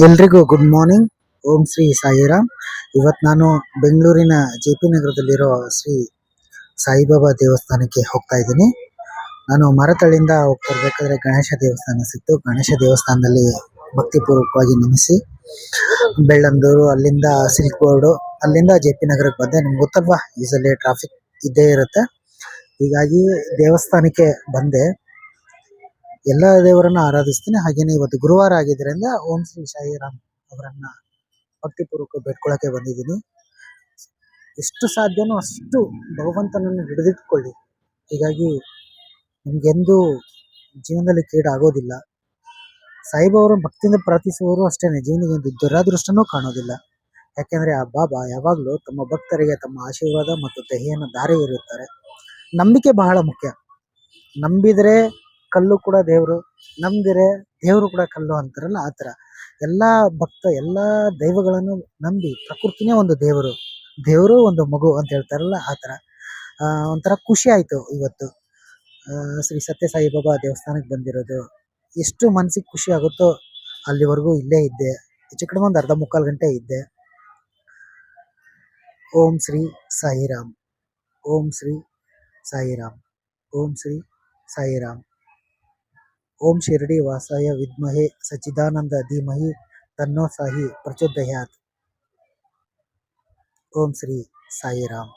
ಎಲ್ರಿಗೂ good morning. ಓಂ ಶ್ರೀ ಸಾಯಿರಾಮ್. ಇವತ್ತು ನಾನು ಬೆಂಗಳೂರಿನ JP ನಗರದಲ್ಲಿರೋ ಶ್ರೀ ಸಾಯಿಬಾಬಾ ದೇವಸ್ಥಾನಕ್ಕೆ ಹೋಗ್ತಾ ಇದ್ದೀನಿ. ನಾನು ಮರತಳ್ಳಿಯಿಂದ ಹೋಗ್ತಾ ಇರ್ಬೇಕಾದ್ರೆ ಗಣೇಶ ದೇವಸ್ಥಾನ ಸಿಕ್ತು. ಗಣೇಶ ದೇವಸ್ಥಾನದಲ್ಲಿ ಭಕ್ತಿಪೂರ್ವಕವಾಗಿ ನಮಿಸಿ ಬೆಳ್ಳಂದೂರು, ಅಲ್ಲಿಂದ ಸಿಲ್ಕ್ ಬೋರ್ಡು, ಅಲ್ಲಿಂದ JP ನಗರಕ್ಕೆ ಬಂದೆ. ನಿಮ್ಗೆ ಗೊತ್ತಲ್ವಾ, ಈಸಲ್ಲಿ ಟ್ರಾಫಿಕ್ ಇದ್ದೇ ಇರುತ್ತೆ. ಹೀಗಾಗಿ ದೇವಸ್ಥಾನಕ್ಕೆ ಬಂದೆ. ಎಲ್ಲ ದೇವರನ್ನ ಆರಾಧಿಸ್ತೀನಿ. ಹಾಗೇನೆ ಇವತ್ತು ಗುರುವಾರ ಆಗಿದ್ದರಿಂದ ಓಂ ಶ್ರೀ ಸಾಯಿರಾಮ್ ಅವರನ್ನ ಭಕ್ತಿಪೂರ್ವಕ ಬೇಡ್ಕೊಳ್ಳೋಕೆ ಬಂದಿದ್ದೀನಿ. ಎಷ್ಟು ಸಾಧ್ಯನೋ ಅಷ್ಟು ಭಗವಂತನನ್ನು ಹಿಡಿದಿಟ್ಕೊಳ್ಳಿ. ಹೀಗಾಗಿ ನಿಮ್ಗೆಂದೂ ಜೀವನದಲ್ಲಿ ಕೇಡಾಗೋದಿಲ್ಲ. ಸಾಯಿಬಾಬಾವರನ್ನು ಭಕ್ತಿಯಿಂದ ಪ್ರಾರ್ಥಿಸುವವರು ಅಷ್ಟೇನೆ ಜೀವನಕ್ಕೆ ದುರಾದೃಷ್ಟನೂ ಕಾಣೋದಿಲ್ಲ. ಯಾಕೆಂದ್ರೆ ಆ ಬಾಬಾ ಯಾವಾಗಲೂ ತಮ್ಮ ಭಕ್ತರಿಗೆ ತಮ್ಮ ಆಶೀರ್ವಾದ ಮತ್ತು ದಯೆಯನ್ನು ಧಾರೆ ಇರುತ್ತಾರೆ. ನಂಬಿಕೆ ಬಹಳ ಮುಖ್ಯ. ನಂಬಿದರೆ ಕಲ್ಲು ಕೂಡ ದೇವರು, ನಂಬಿದರೆ ದೇವರು ಕೂಡ ಕಲ್ಲು ಅಂತಾರಲ್ಲ, ಆ ಥರ ಎಲ್ಲ ದೈವಗಳನ್ನು ನಂಬಿ, ಪ್ರಕೃತಿನೇ ಒಂದು ದೇವರು ಒಂದು ಮಗು ಅಂತ ಹೇಳ್ತಾರಲ್ಲ, ಆ ಥರ ಒಂಥರ ಖುಷಿ ಆಯಿತು ಇವತ್ತು ಶ್ರೀ ಸತ್ಯ ಸಾಯಿಬಾಬಾ ದೇವಸ್ಥಾನಕ್ಕೆ ಬಂದಿರೋದು. ಎಷ್ಟು ಮನಸ್ಸಿಗೆ ಖುಷಿ ಆಗುತ್ತೋ ಅಲ್ಲಿವರೆಗೂ ಇಲ್ಲೇ ಇದ್ದೆ. ಹೆಚ್ಚು ಕಡಿಮೆ ಒಂದು ಅರ್ಧ ಮುಕ್ಕಾಲು ಗಂಟೆ ಇದ್ದೆ. ಓಂ ಶ್ರೀ ಸಾಯಿರಾಮ್, ಓಂ ಶ್ರೀ ಸಾಯಿರಾಮ್, ಓಂ ಶ್ರೀ ಸಾಯಿರಾಮ್. ಓಂ ಶಿರಡಿ ವಾಸಾಯ ವಿದ್ಮಹೇ ಸಚ್ಚಿದಾನಂದ ಧೀಮಹಿ ತನ್ನೋ ಸಾಹಿ ಪ್ರಚೋದಯಾತ್. ಓಂ ಶ್ರೀ ಸಾಯಿರಾಮ್.